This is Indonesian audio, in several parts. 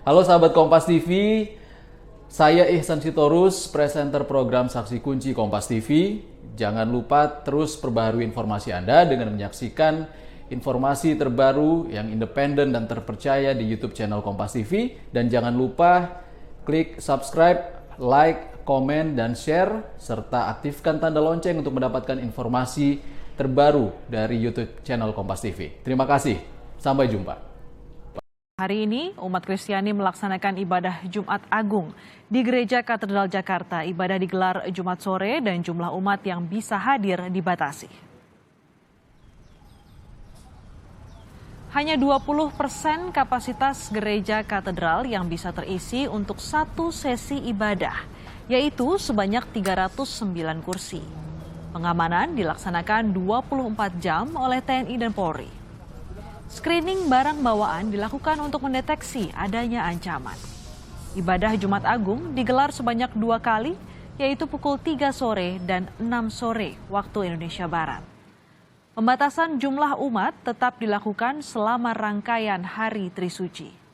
Halo sahabat Kompas TV, saya Ihsan Sitorus, presenter program Saksi Kunci Kompas TV. Jangan lupa terus perbaharui informasi Anda dengan menyaksikan informasi terbaru yang independen dan terpercaya di YouTube channel Kompas TV. Dan jangan lupa klik subscribe, like, komen, dan share, serta aktifkan tanda lonceng untuk mendapatkan informasi terbaru dari YouTube channel Kompas TV. Terima kasih, sampai jumpa. Hari ini, umat Kristiani melaksanakan ibadah Jumat Agung di Gereja Katedral Jakarta. Ibadah digelar Jumat sore dan jumlah umat yang bisa hadir dibatasi. Hanya 20% kapasitas Gereja Katedral yang bisa terisi untuk satu sesi ibadah, yaitu sebanyak 309 kursi. Pengamanan dilaksanakan 24 jam oleh TNI dan Polri. Screening barang bawaan dilakukan untuk mendeteksi adanya ancaman. Ibadah Jumat Agung digelar sebanyak 2 kali, yaitu pukul 3 sore dan 6 sore waktu Indonesia Barat. Pembatasan jumlah umat tetap dilakukan selama rangkaian Hari Trisuci.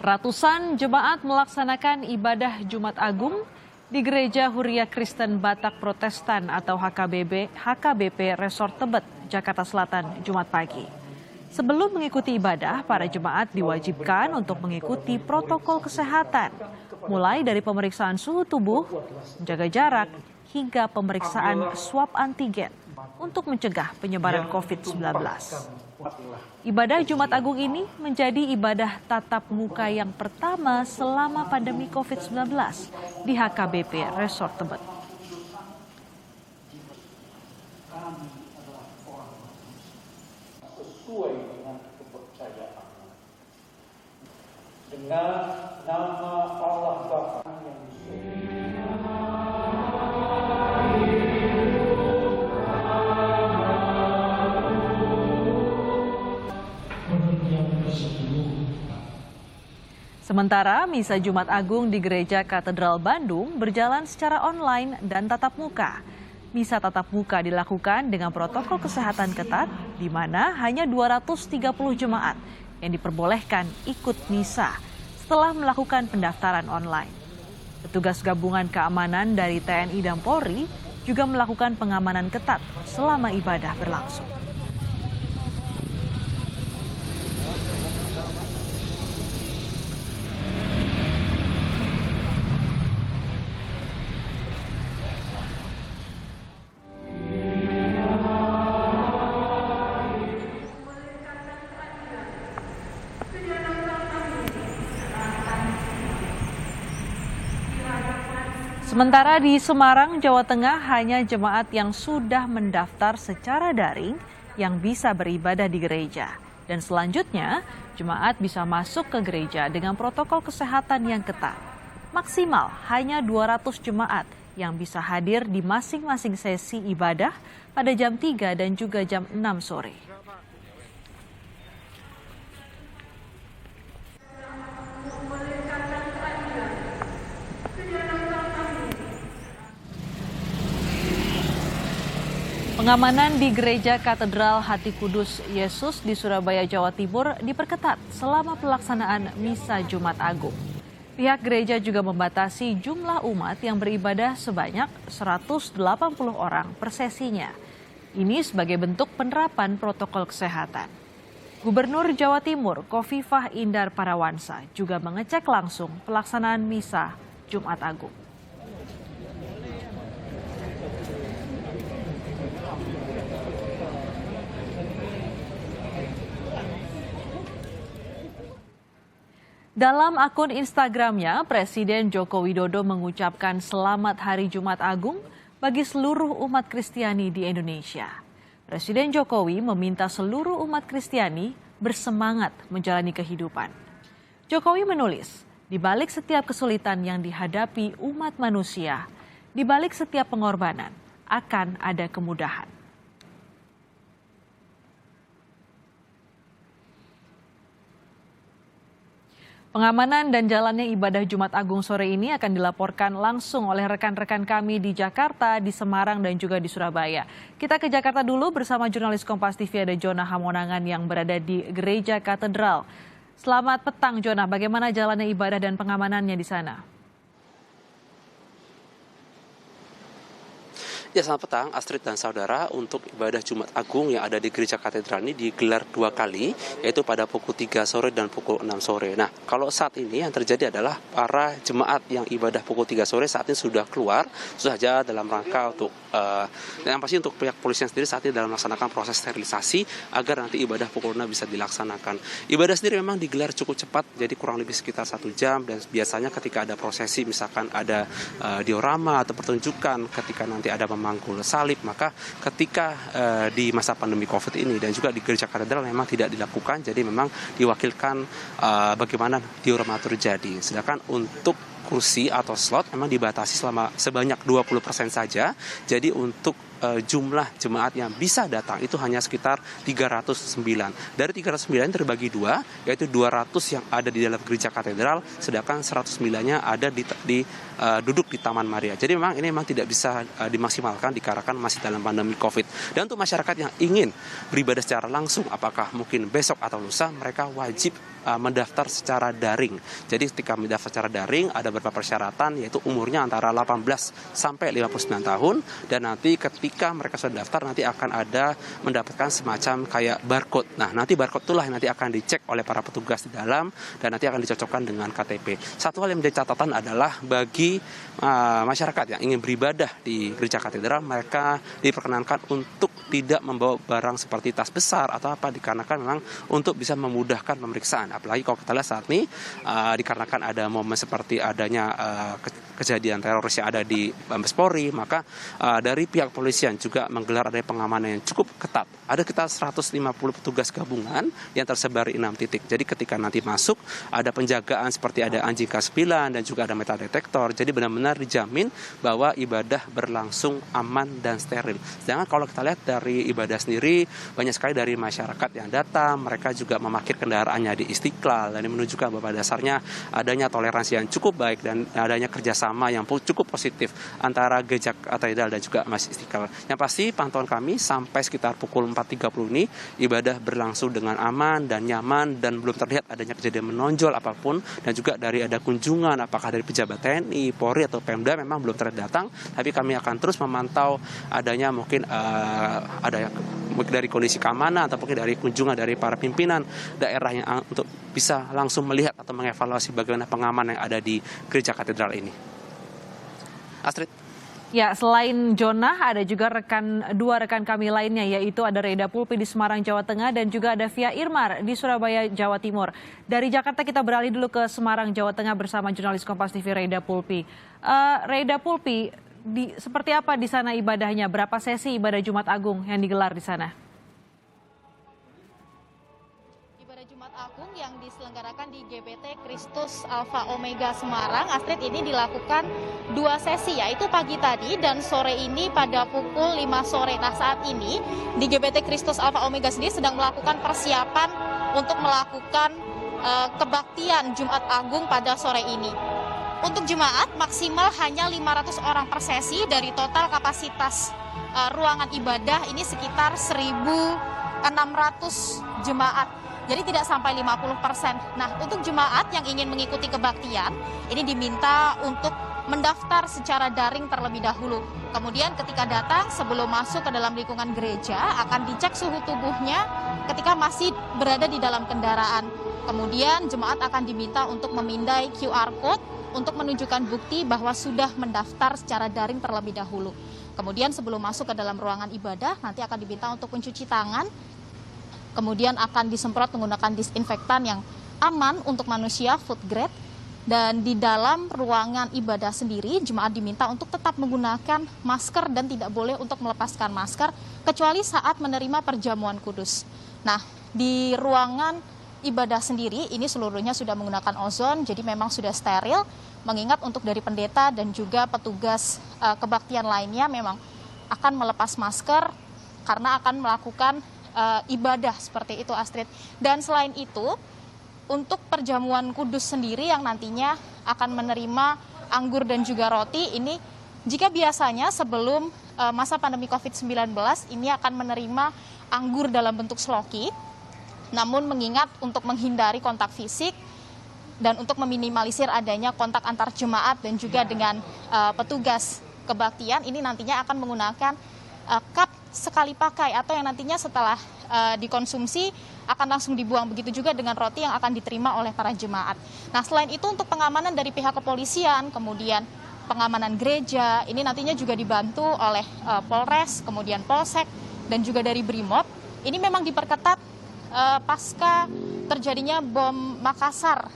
Ratusan jemaat melaksanakan ibadah Jumat Agung di Gereja Huria Kristen Batak Protestan atau HKBP Resort Tebet, Jakarta Selatan, Jumat pagi. Sebelum mengikuti ibadah, para jemaat diwajibkan untuk mengikuti protokol kesehatan, mulai dari pemeriksaan suhu tubuh, menjaga jarak, hingga pemeriksaan swab antigen untuk mencegah penyebaran COVID-19. Ibadah Jumat Agung ini menjadi ibadah tatap muka yang pertama selama pandemi COVID-19 di HKBP Resort Tebet. Sesuai dengan kepercayaan. Dengan nama Allah Bapa yang Sementara misa Jumat Agung di Gereja Katedral Bandung berjalan secara online dan tatap muka. Misa tatap muka dilakukan dengan protokol kesehatan ketat, di mana hanya 230 jemaat yang diperbolehkan ikut misa setelah melakukan pendaftaran online. Petugas gabungan keamanan dari TNI dan Polri juga melakukan pengamanan ketat selama ibadah berlangsung. Sementara di Semarang, Jawa Tengah, hanya jemaat yang sudah mendaftar secara daring yang bisa beribadah di gereja. Dan selanjutnya, jemaat bisa masuk ke gereja dengan protokol kesehatan yang ketat. Maksimal hanya 200 jemaat yang bisa hadir di masing-masing sesi ibadah pada jam 3 dan juga jam 6 sore. Pengamanan di Gereja Katedral Hati Kudus Yesus di Surabaya, Jawa Timur diperketat selama pelaksanaan Misa Jumat Agung. Pihak gereja juga membatasi jumlah umat yang beribadah sebanyak 180 orang per sesinya. Ini sebagai bentuk penerapan protokol kesehatan. Gubernur Jawa Timur Khofifah Indar Parawansa juga mengecek langsung pelaksanaan Misa Jumat Agung. Dalam akun Instagramnya, Presiden Joko Widodo mengucapkan selamat Hari Jumat Agung bagi seluruh umat Kristiani di Indonesia. Presiden Jokowi meminta seluruh umat Kristiani bersemangat menjalani kehidupan. Jokowi menulis, di balik setiap kesulitan yang dihadapi umat manusia, di balik setiap pengorbanan, akan ada kemudahan. Pengamanan dan jalannya ibadah Jumat Agung sore ini akan dilaporkan langsung oleh rekan-rekan kami di Jakarta, di Semarang, dan juga di Surabaya. Kita ke Jakarta dulu bersama jurnalis Kompas TV ada Jona Hamonangan yang berada di Gereja Katedral. Selamat petang Jona, bagaimana jalannya ibadah dan pengamanannya di sana? Ya, selamat petang Astrid dan saudara. Untuk ibadah Jumat Agung yang ada di Gereja Katedral ini digelar 2 kali, yaitu pada pukul 3 sore dan pukul 6 sore. Nah, kalau saat ini yang terjadi adalah para jemaat yang ibadah pukul 3 sore saat ini sudah keluar, saja dalam rangka untuk yang pasti untuk pihak polisian sendiri saat ini dalam melaksanakan proses sterilisasi agar nanti ibadah pukul 6 bisa dilaksanakan. Ibadah sendiri memang digelar cukup cepat, jadi kurang lebih sekitar 1 jam, dan biasanya ketika ada prosesi, misalkan ada diorama atau pertunjukan, ketika nanti ada memanggul salib, maka ketika di masa pandemi COVID ini dan juga di Gereja Katedral memang tidak dilakukan, jadi memang diwakilkan bagaimana diorama terjadi. Sedangkan untuk kursi atau slot memang dibatasi sebanyak 20% saja. Jadi untuk jumlah jemaat yang bisa datang itu hanya sekitar 309. Dari 309 terbagi 2, yaitu 200 yang ada di dalam Gereja Katedral, sedangkan 109-nya ada duduk di Taman Maria. Jadi memang ini memang tidak bisa dimaksimalkan dikarenakan masih dalam pandemi COVID. Dan untuk masyarakat yang ingin beribadah secara langsung, apakah mungkin besok atau lusa, mereka wajib mendaftar secara daring. Jadi ketika mendaftar secara daring ada beberapa persyaratan, yaitu umurnya antara 18 sampai 59 tahun, dan nanti ketika mereka sudah daftar nanti akan ada mendapatkan semacam kayak barcode. Nah, nanti barcode itulah yang nanti akan dicek oleh para petugas di dalam dan nanti akan dicocokkan dengan KTP. Satu hal yang menjadi catatan adalah bagi masyarakat yang ingin beribadah di Gereja Katedral, mereka diperkenankan untuk tidak membawa barang seperti tas besar atau apa, dikarenakan memang untuk bisa memudahkan pemeriksaan. Apalagi kalau kita lihat saat ini dikarenakan ada momen seperti adanya kejadian teroris yang ada di Mabes Polri, maka dari pihak polisian juga menggelar adanya pengamanan yang cukup ketat. Ada sekitar 150 petugas gabungan yang tersebar di 6 titik. Jadi ketika nanti masuk ada penjagaan seperti ada anjing K9 dan juga ada metal detektor. Jadi benar-benar dijamin bahwa ibadah berlangsung aman dan steril. Sedangkan kalau kita lihat dari ibadah sendiri, banyak sekali dari masyarakat yang datang, mereka juga memarkir kendaraannya di Istiqlal, dan ini menunjukkan bahwa dasarnya adanya toleransi yang cukup baik dan adanya kerjasama yang cukup positif antara Gereja Katedral dan juga Masjid Istiqlal. Yang pasti pantauan kami sampai sekitar pukul 4.30 ini ibadah berlangsung dengan aman dan nyaman dan belum terlihat adanya kejadian menonjol apapun, dan juga dari ada kunjungan apakah dari pejabat TNI, Polri atau Pemda memang belum terlihat datang, tapi kami akan terus memantau adanya mungkin ada dari kondisi keamanan atau mungkin dari kunjungan dari para pimpinan daerah yang untuk bisa langsung melihat atau mengevaluasi bagaimana pengamanan yang ada di Gereja Katedral ini. Astrid. Ya, selain Jonah, ada juga dua rekan kami lainnya, yaitu ada Reda Pulpi di Semarang, Jawa Tengah, dan juga ada Via Irmar di Surabaya, Jawa Timur. Dari Jakarta kita beralih dulu ke Semarang, Jawa Tengah bersama jurnalis Kompas TV Reda Pulpi. Reda Pulpi, seperti apa di sana ibadahnya? Berapa sesi ibadah Jumat Agung yang digelar di sana? Agung yang diselenggarakan di GBT Kristus Alfa Omega Semarang, Astrid, ini dilakukan 2 sesi, yaitu pagi tadi dan sore ini pada pukul 5 sore. Nah, saat ini di GBT Kristus Alfa Omega sendiri sedang melakukan persiapan untuk melakukan kebaktian Jumat Agung pada sore ini. Untuk jemaat maksimal hanya 500 orang per sesi dari total kapasitas ruangan ibadah ini sekitar 1.600 jemaat. Jadi tidak sampai 50%. Nah, untuk jemaat yang ingin mengikuti kebaktian, ini diminta untuk mendaftar secara daring terlebih dahulu. Kemudian ketika datang, sebelum masuk ke dalam lingkungan gereja, akan dicek suhu tubuhnya ketika masih berada di dalam kendaraan. Kemudian jemaat akan diminta untuk memindai QR Code untuk menunjukkan bukti bahwa sudah mendaftar secara daring terlebih dahulu. Kemudian sebelum masuk ke dalam ruangan ibadah, nanti akan diminta untuk mencuci tangan. Kemudian akan disemprot menggunakan disinfektan yang aman untuk manusia, food grade. Dan di dalam ruangan ibadah sendiri, jemaat diminta untuk tetap menggunakan masker dan tidak boleh untuk melepaskan masker, kecuali saat menerima perjamuan kudus. Nah, di ruangan ibadah sendiri, ini seluruhnya sudah menggunakan ozon, jadi memang sudah steril, mengingat untuk dari pendeta dan juga petugas kebaktian lainnya memang akan melepas masker karena akan melakukan ibadah seperti itu, Astrid. Dan selain itu, untuk perjamuan kudus sendiri yang nantinya akan menerima anggur dan juga roti ini, jika biasanya sebelum masa pandemi COVID-19 ini akan menerima anggur dalam bentuk sloki, namun mengingat untuk menghindari kontak fisik dan untuk meminimalisir adanya kontak antar jemaat dan juga dengan petugas kebaktian, ini nantinya akan menggunakan cup sekali pakai atau yang nantinya setelah dikonsumsi akan langsung dibuang. Begitu juga dengan roti yang akan diterima oleh para jemaat. Nah, selain itu untuk pengamanan dari pihak kepolisian, kemudian pengamanan gereja, ini nantinya juga dibantu oleh Polres, kemudian Polsek, dan juga dari Brimob. Ini memang diperketat pasca terjadinya bom Makassar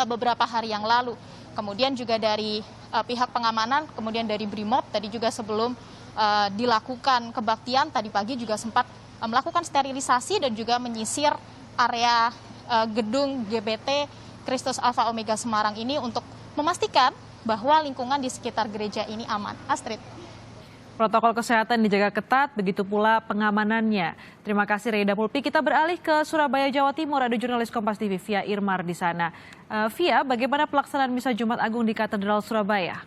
beberapa hari yang lalu. Kemudian juga dari pihak pengamanan, kemudian dari Brimob, tadi juga sebelum dilakukan kebaktian, tadi pagi juga sempat melakukan sterilisasi dan juga menyisir area gedung GBT Kristus Alfa Omega Semarang ini untuk memastikan bahwa lingkungan di sekitar gereja ini aman. Astrid. Protokol kesehatan dijaga ketat, begitu pula pengamanannya. Terima kasih Reda Pulpi. Kita beralih ke Surabaya, Jawa Timur. Ada jurnalis Kompas TV Via Irmar di sana. Via, bagaimana pelaksanaan Misa Jumat Agung di Katedral Surabaya?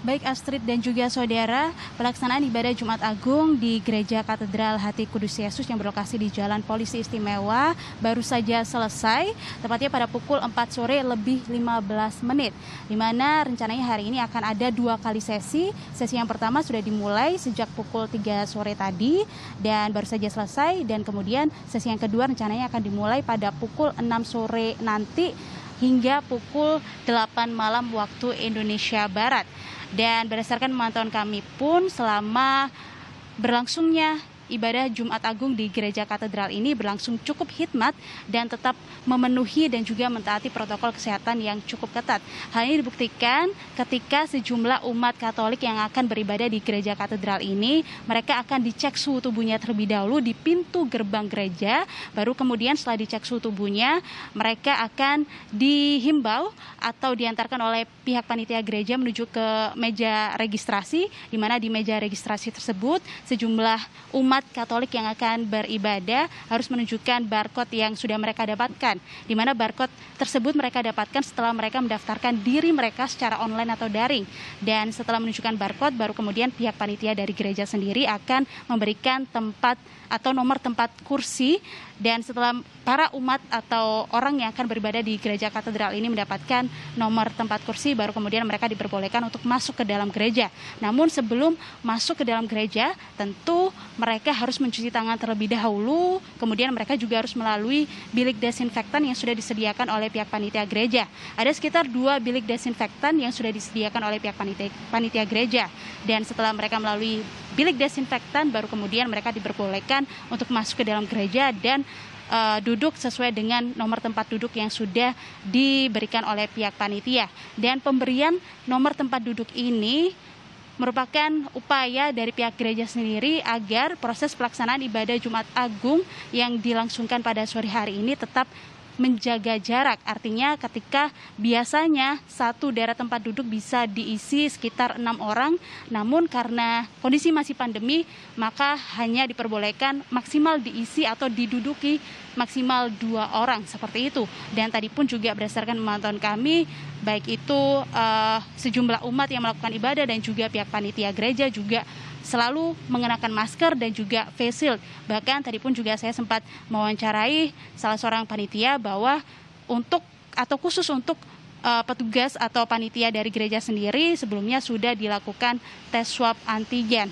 Baik Astrid dan juga saudara, pelaksanaan ibadah Jumat Agung di Gereja Katedral Hati Kudus Yesus yang berlokasi di Jalan Polisi Istimewa baru saja selesai, tepatnya pada pukul 4 sore lebih 15 menit. Di mana rencananya hari ini akan ada 2 kali sesi. Sesi yang pertama sudah dimulai sejak pukul 3 sore tadi dan baru saja selesai, dan kemudian sesi yang kedua rencananya akan dimulai pada pukul 6 sore nanti hingga pukul 8 malam waktu Indonesia Barat. Dan berdasarkan pemantauan kami pun selama berlangsungnya ibadah Jumat Agung di Gereja Katedral ini berlangsung cukup hikmat dan tetap memenuhi dan juga mentaati protokol kesehatan yang cukup ketat. Hal ini dibuktikan ketika sejumlah umat Katolik yang akan beribadah di Gereja Katedral ini, mereka akan dicek suhu tubuhnya terlebih dahulu di pintu gerbang gereja, baru kemudian setelah dicek suhu tubuhnya, mereka akan dihimbau atau diantarkan oleh pihak panitia gereja menuju ke meja registrasi, di mana di meja registrasi tersebut sejumlah umat Katolik yang akan beribadah harus menunjukkan barcode yang sudah mereka dapatkan, di mana barcode tersebut mereka dapatkan setelah mereka mendaftarkan diri mereka secara online atau daring. Dan setelah menunjukkan barcode, baru kemudian pihak panitia dari gereja sendiri akan memberikan tempat atau nomor tempat kursi, dan setelah para umat atau orang yang akan beribadah di Gereja Katedral ini mendapatkan nomor tempat kursi, baru kemudian mereka diperbolehkan untuk masuk ke dalam gereja. Namun sebelum masuk ke dalam gereja, tentu mereka harus mencuci tangan terlebih dahulu, kemudian mereka juga harus melalui bilik desinfektan yang sudah disediakan oleh pihak panitia gereja. Ada sekitar 2 bilik desinfektan yang sudah disediakan oleh pihak panitia gereja, dan setelah mereka melalui bilik desinfektan, baru kemudian mereka diperbolehkan untuk masuk ke dalam gereja dan duduk sesuai dengan nomor tempat duduk yang sudah diberikan oleh pihak panitia. Dan pemberian nomor tempat duduk ini merupakan upaya dari pihak gereja sendiri agar proses pelaksanaan ibadah Jumat Agung yang dilangsungkan pada sore hari ini tetap menjaga jarak. Artinya ketika biasanya satu daerah tempat duduk bisa diisi sekitar 6 orang, namun karena kondisi masih pandemi, maka hanya diperbolehkan maksimal diisi atau diduduki maksimal 2 orang, seperti itu. Dan tadi pun juga berdasarkan pemantauan kami, baik itu sejumlah umat yang melakukan ibadah dan juga pihak panitia gereja juga selalu mengenakan masker dan juga face shield. Bahkan tadi pun juga saya sempat mewawancarai salah seorang panitia bahwa khusus untuk petugas atau panitia dari gereja sendiri sebelumnya sudah dilakukan tes swab antigen.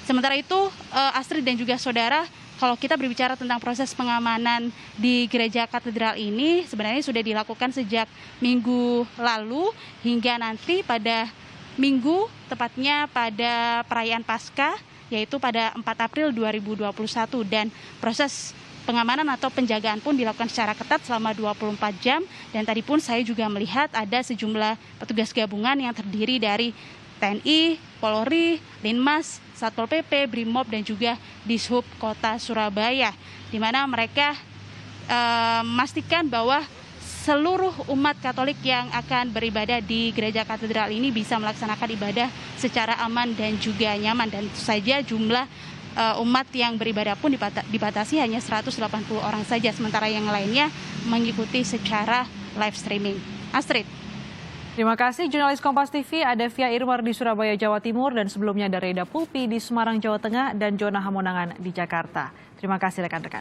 Sementara itu Astrid dan juga saudara, kalau kita berbicara tentang proses pengamanan di Gereja Katedral ini sebenarnya sudah dilakukan sejak minggu lalu hingga nanti pada Minggu, tepatnya pada perayaan Paskah, yaitu pada 4 April 2021. Dan proses pengamanan atau penjagaan pun dilakukan secara ketat selama 24 jam. Dan tadi pun saya juga melihat ada sejumlah petugas gabungan yang terdiri dari TNI, Polri, Linmas, Satpol PP, Brimob, dan juga Dishub Kota Surabaya. Di mana mereka memastikan bahwa seluruh umat Katolik yang akan beribadah di Gereja Katedral ini bisa melaksanakan ibadah secara aman dan juga nyaman. Dan tentu saja jumlah umat yang beribadah pun dibatasi hanya 180 orang saja, sementara yang lainnya mengikuti secara live streaming. Astrid. Terima kasih jurnalis Kompas TV, ada Via Irwar di Surabaya, Jawa Timur, dan sebelumnya ada Reda Pulpi di Semarang, Jawa Tengah, dan Jona Hamonangan di Jakarta. Terima kasih rekan-rekan.